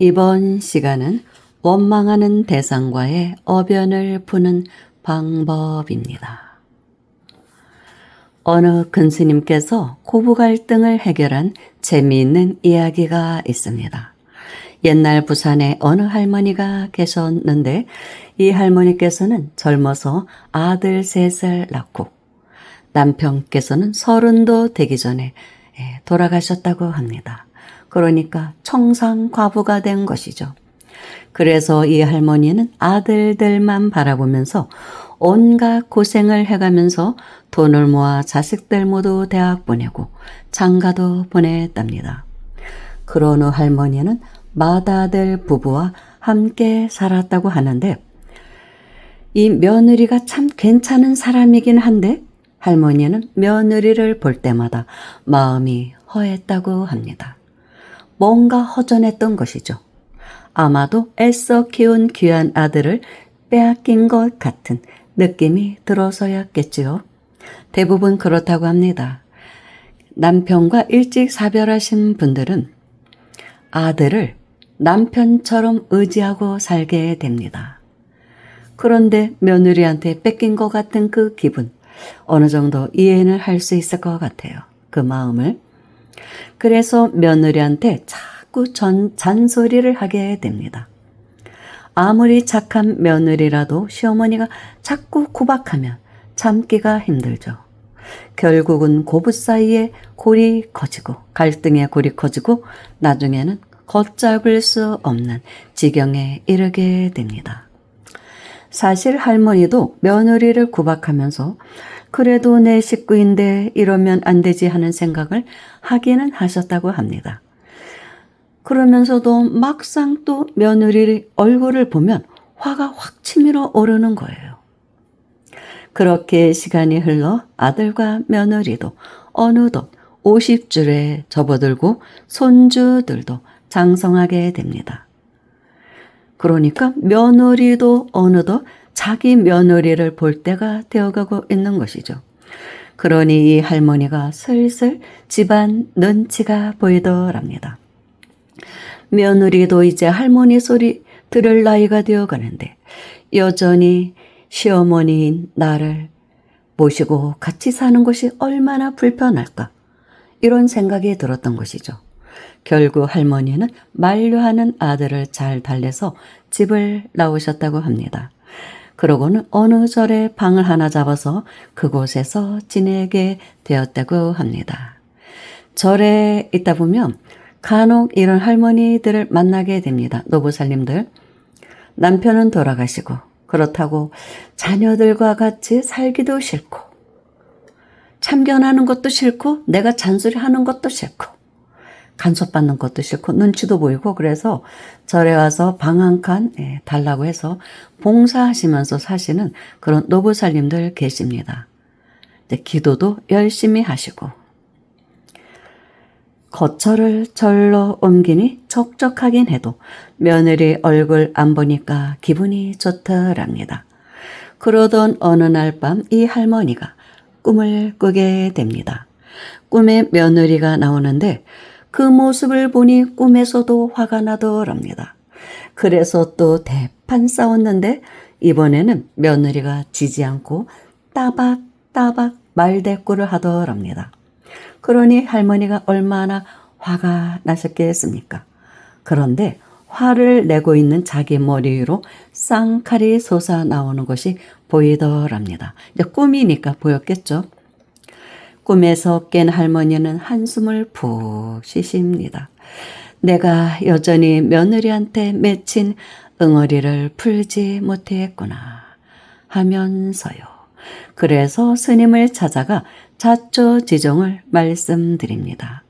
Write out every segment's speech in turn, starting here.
이번 시간은 원망하는 대상과의 어변을 푸는 방법입니다. 어느 근스님께서 고부 갈등을 해결한 재미있는 이야기가 있습니다. 옛날 부산에 어느 할머니가 계셨는데 이 할머니께서는 젊어서 아들 셋을 낳고 남편께서는 30도 되기 전에 돌아가셨다고 합니다. 그러니까 청산과부가 된 것이죠. 그래서 이 할머니는 아들들만 바라보면서 온갖 고생을 해가면서 돈을 모아 자식들 모두 대학 보내고 장가도 보냈답니다. 그런 후 할머니는 맏아들 부부와 함께 살았다고 하는데 이 며느리가 참 괜찮은 사람이긴 한데 할머니는 며느리를 볼 때마다 마음이 허했다고 합니다. 뭔가 허전했던 것이죠. 아마도 애써 키운 귀한 아들을 빼앗긴 것 같은 느낌이 들어서였겠지요. 대부분 그렇다고 합니다. 남편과 일찍 사별하신 분들은 아들을 남편처럼 의지하고 살게 됩니다. 그런데 며느리한테 뺏긴 것 같은 그 기분, 어느 정도 이해는 할 수 있을 것 같아요. 그 마음을. 그래서 며느리한테 자꾸 잔소리를 하게 됩니다. 아무리 착한 며느리라도 시어머니가 자꾸 구박하면 참기가 힘들죠. 결국은 고부 사이에 골이 커지고 갈등의 골이 커지고 나중에는 걷잡을 수 없는 지경에 이르게 됩니다. 사실 할머니도 며느리를 구박하면서 그래도 내 식구인데 이러면 안 되지 하는 생각을 하기는 하셨다고 합니다. 그러면서도 막상 또 며느리 얼굴을 보면 화가 확 치밀어 오르는 거예요. 그렇게 시간이 흘러 아들과 며느리도 어느덧 50줄에 접어들고 손주들도 장성하게 됩니다. 그러니까 며느리도 어느덧 자기 며느리를 볼 때가 되어가고 있는 것이죠. 그러니 이 할머니가 슬슬 집안 눈치가 보이더랍니다. 며느리도 이제 할머니 소리 들을 나이가 되어가는데 여전히 시어머니인 나를 모시고 같이 사는 것이 얼마나 불편할까 이런 생각이 들었던 것이죠. 결국 할머니는 만류하는 아들을 잘 달래서 집을 나오셨다고 합니다. 그러고는 어느 절에 방을 하나 잡아서 그곳에서 지내게 되었다고 합니다. 절에 있다 보면 간혹 이런 할머니들을 만나게 됩니다. 노부살님들. 남편은 돌아가시고 그렇다고 자녀들과 같이 살기도 싫고 참견하는 것도 싫고 내가 잔소리하는 것도 싫고 간섭받는 것도 싫고 눈치도 보이고 그래서 절에 와서 방 한 칸 달라고 해서 봉사하시면서 사시는 그런 노부살님들 계십니다. 기도도 열심히 하시고 거처를 절로 옮기니 적적하긴 해도 며느리 얼굴 안 보니까 기분이 좋더랍니다. 그러던 어느 날 밤 이 할머니가 꿈을 꾸게 됩니다. 꿈에 며느리가 나오는데 그 모습을 보니 꿈에서도 화가 나더랍니다. 그래서 또 대판 싸웠는데 이번에는 며느리가 지지 않고 따박따박 말대꾸를 하더랍니다. 그러니 할머니가 얼마나 화가 나셨겠습니까? 그런데 화를 내고 있는 자기 머리 위로 쌍칼이 솟아 나오는 것이 보이더랍니다. 이제 꿈이니까 보였겠죠. 꿈에서 깬 할머니는 한숨을 푹 쉬십니다. 내가 여전히 며느리한테 맺힌 응어리를 풀지 못했구나 하면서요. 그래서 스님을 찾아가 자초지종을 말씀드립니다.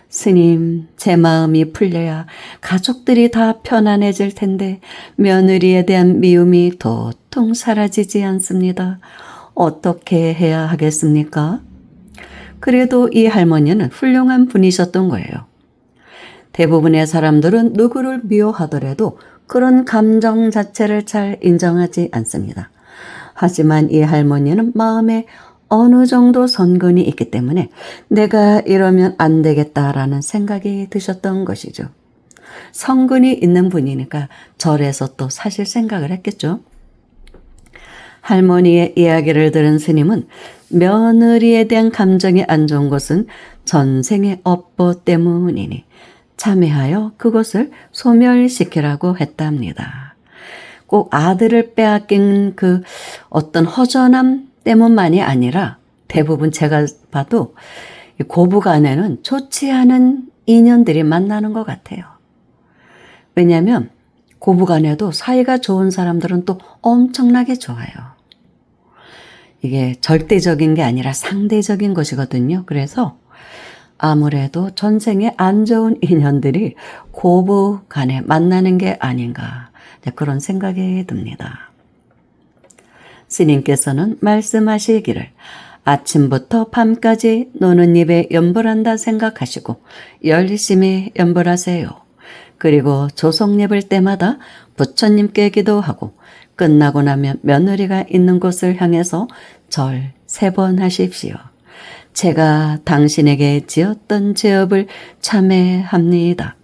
스님, 제 마음이 풀려야 가족들이 다 편안해질 텐데 며느리에 대한 미움이 도통 사라지지 않습니다. 어떻게 해야 하겠습니까? 그래도 이 할머니는 훌륭한 분이셨던 거예요. 대부분의 사람들은 누구를 미워하더라도 그런 감정 자체를 잘 인정하지 않습니다. 하지만 이 할머니는 마음에 어느 정도 선근이 있기 때문에 내가 이러면 안 되겠다라는 생각이 드셨던 것이죠. 성근이 있는 분이니까 절에서 또 사실 생각을 했겠죠. 할머니의 이야기를 들은 스님은 며느리에 대한 감정이 안 좋은 것은 전생의 업보 때문이니 참회하여 그것을 소멸시키라고 했답니다. 꼭 아들을 빼앗긴 그 어떤 허전함 때문만이 아니라 대부분 제가 봐도 고부간에는 좋지 않은 인연들이 만나는 것 같아요. 왜냐하면 고부간에도 사이가 좋은 사람들은 또 엄청나게 좋아요. 이게 절대적인 게 아니라 상대적인 것이거든요. 그래서 아무래도 전생에 안 좋은 인연들이 고부간에 만나는 게 아닌가 그런 생각이 듭니다. 스님께서는 말씀하시기를 아침부터 밤까지 노는 입에 연불한다 생각하시고 열심히 연불하세요. 그리고 조속 예불 때마다 부처님께 기도하고 끝나고 나면 며느리가 있는 곳을 향해서 절 3번 하십시오. 제가 당신에게 지었던 죄업을 참회합니다.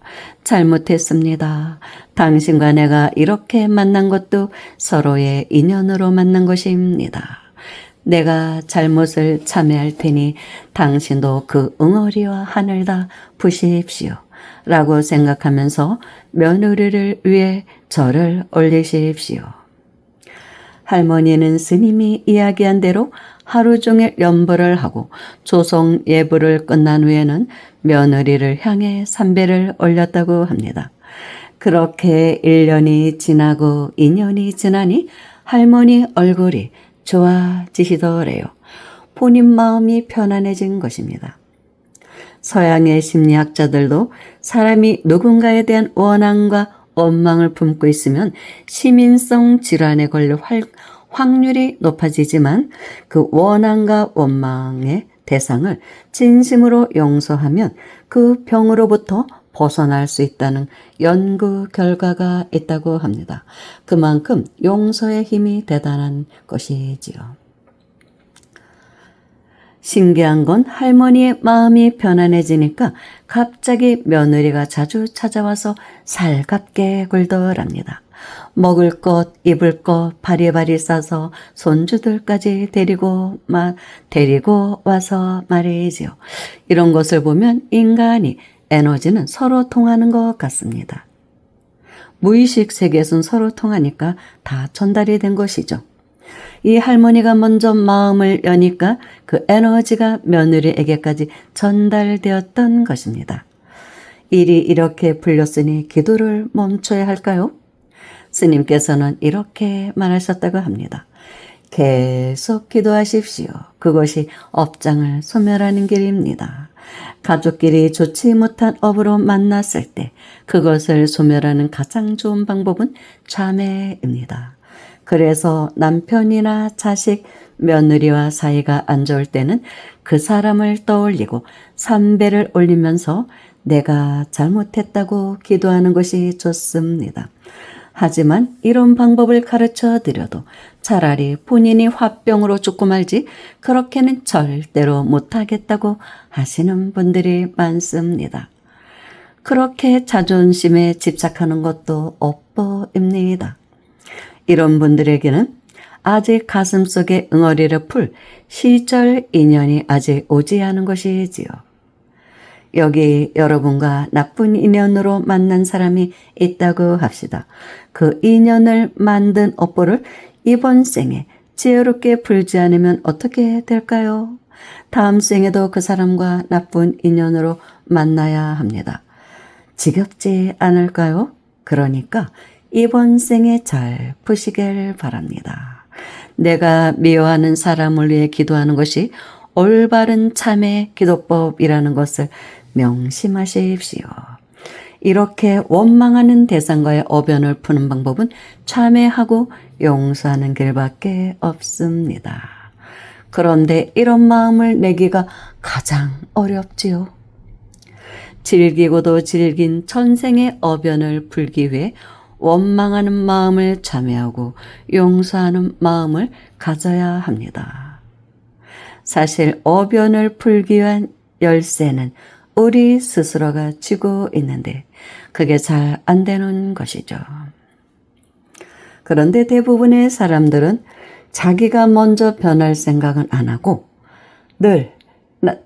잘못했습니다. 당신과 내가 이렇게 만난 것도 서로의 인연으로 만난 것입니다. 내가 잘못을 참회할 테니 당신도 그 응어리와 하늘 다 부십시오. 라고 생각하면서 며느리를 위해 절을 올리십시오. 할머니는 스님이 이야기한 대로 하루 종일 연불을 하고 조성 예불을 끝난 후에는 며느리를 향해 삼배를 올렸다고 합니다. 그렇게 1년이 지나고 2년이 지나니 할머니 얼굴이 좋아지시더래요. 본인 마음이 편안해진 것입니다. 서양의 심리학자들도 사람이 누군가에 대한 원한과 원망을 품고 있으면 시민성 질환에 걸릴 확률이 높아지지만 그 원한과 원망의 대상을 진심으로 용서하면 그 병으로부터 벗어날 수 있다는 연구 결과가 있다고 합니다. 그만큼 용서의 힘이 대단한 것이지요. 신기한 건 할머니의 마음이 편안해지니까 갑자기 며느리가 자주 찾아와서 살갑게 굴더랍니다. 먹을 것, 입을 것 바리바리 싸서 손주들까지 데리고 와서 말이지요. 이런 것을 보면 인간이 에너지는 서로 통하는 것 같습니다. 무의식 세계에서는 서로 통하니까 다 전달이 된 것이죠. 이 할머니가 먼저 마음을 여니까 그 에너지가 며느리에게까지 전달되었던 것입니다. 일이 이렇게 풀렸으니 기도를 멈춰야 할까요? 스님께서는 이렇게 말하셨다고 합니다. 계속 기도하십시오. 그것이 업장을 소멸하는 길입니다. 가족끼리 좋지 못한 업으로 만났을 때 그것을 소멸하는 가장 좋은 방법은 참회입니다. 그래서 남편이나 자식, 며느리와 사이가 안 좋을 때는 그 사람을 떠올리고 삼배를 올리면서 내가 잘못했다고 기도하는 것이 좋습니다. 하지만 이런 방법을 가르쳐 드려도 차라리 본인이 화병으로 죽고 말지 그렇게는 절대로 못하겠다고 하시는 분들이 많습니다. 그렇게 자존심에 집착하는 것도 업보입니다. 이런 분들에게는 아직 가슴속에 응어리를 풀 시절 인연이 아직 오지 않은 것이지요. 여기 여러분과 나쁜 인연으로 만난 사람이 있다고 합시다. 그 인연을 만든 업보를 이번 생에 지혜롭게 풀지 않으면 어떻게 될까요? 다음 생에도 그 사람과 나쁜 인연으로 만나야 합니다. 지겹지 않을까요? 그러니까 이번 생에 잘 푸시길 바랍니다. 내가 미워하는 사람을 위해 기도하는 것이 올바른 참회 기도법이라는 것을 명심하십시오. 이렇게 원망하는 대상과의 어변을 푸는 방법은 참회하고 용서하는 길밖에 없습니다. 그런데 이런 마음을 내기가 가장 어렵지요. 즐기고도 즐긴 천생의 어변을 풀기 위해 원망하는 마음을 참회하고 용서하는 마음을 가져야 합니다. 사실 어변을 풀기 위한 열쇠는 우리 스스로가 쥐고 있는데 그게 잘 안 되는 것이죠. 그런데 대부분의 사람들은 자기가 먼저 변할 생각은 안 하고 늘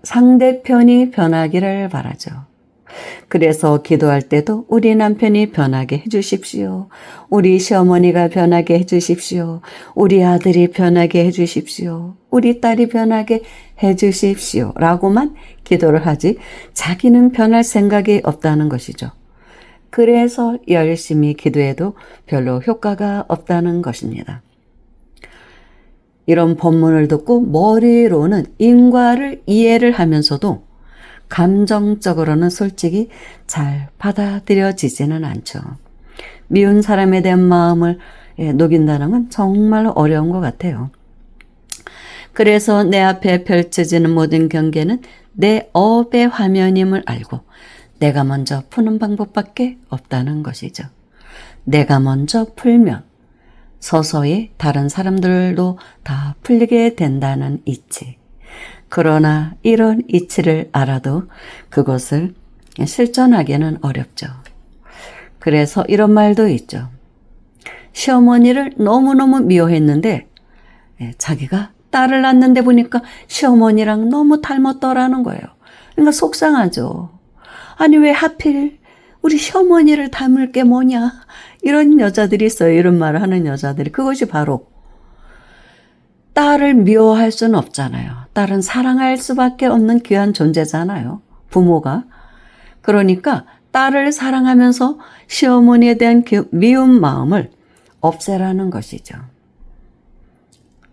상대편이 변하기를 바라죠. 그래서 기도할 때도 우리 남편이 변하게 해주십시오. 우리 시어머니가 변하게 해주십시오. 우리 아들이 변하게 해주십시오. 우리 딸이 변하게 해주십시오. 라고만 기도를 하지 자기는 변할 생각이 없다는 것이죠. 그래서 열심히 기도해도 별로 효과가 없다는 것입니다. 이런 본문을 듣고 머리로는 인과를 이해를 하면서도 감정적으로는 솔직히 잘 받아들여지지는 않죠. 미운 사람에 대한 마음을 녹인다는 건 정말 어려운 것 같아요. 그래서 내 앞에 펼쳐지는 모든 경계는 내 업의 화면임을 알고 내가 먼저 푸는 방법밖에 없다는 것이죠. 내가 먼저 풀면 서서히 다른 사람들도 다 풀리게 된다는 이치. 그러나 이런 이치를 알아도 그것을 실천하기는 어렵죠. 그래서 이런 말도 있죠. 시어머니를 너무너무 미워했는데 자기가 딸을 낳는데 보니까 시어머니랑 너무 닮았더라는 거예요. 그러니까 속상하죠. 아니 왜 하필 우리 시어머니를 닮을 게 뭐냐. 이런 여자들이 있어요. 이런 말을 하는 여자들이. 그것이 바로 딸을 미워할 수는 없잖아요. 딸은 사랑할 수밖에 없는 귀한 존재잖아요. 부모가. 그러니까 딸을 사랑하면서 시어머니에 대한 미운 마음을 없애라는 것이죠.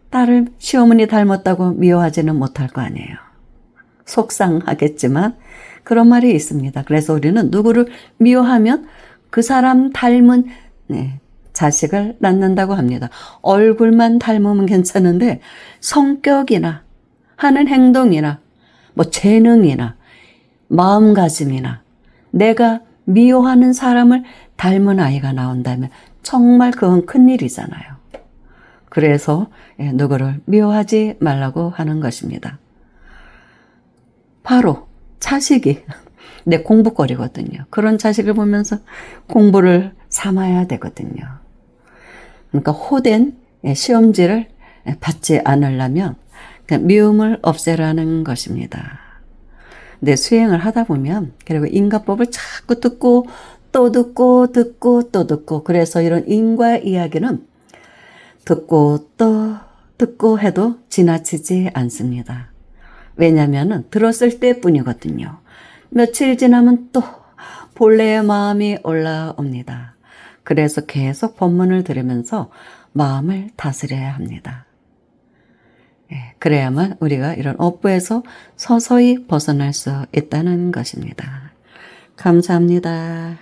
딸을 시어머니 닮았다고 미워하지는 못할 거 아니에요. 속상하겠지만 그런 말이 있습니다. 그래서 우리는 누구를 미워하면 그 사람 닮은 자식을 낳는다고 합니다. 얼굴만 닮으면 괜찮은데 성격이나 하는 행동이나 뭐 재능이나 마음가짐이나 내가 미워하는 사람을 닮은 아이가 나온다면 정말 그건 큰일이잖아요. 그래서 누구를 미워하지 말라고 하는 것입니다. 바로 자식이 내 공부거리거든요. 그런 자식을 보면서 공부를 삼아야 되거든요. 그러니까 호된 시험지를 받지 않으려면 미움을 없애라는 것입니다. 근데 수행을 하다 보면 그리고 인과법을 자꾸 듣고 또 듣고 듣고 또 듣고 그래서 이런 인과 이야기는 듣고 또 듣고 해도 지나치지 않습니다. 왜냐하면 들었을 때뿐이거든요. 며칠 지나면 또 본래의 마음이 올라옵니다. 그래서 계속 본문을 들으면서 마음을 다스려야 합니다. 그래야만 우리가 이런 업보에서 서서히 벗어날 수 있다는 것입니다. 감사합니다.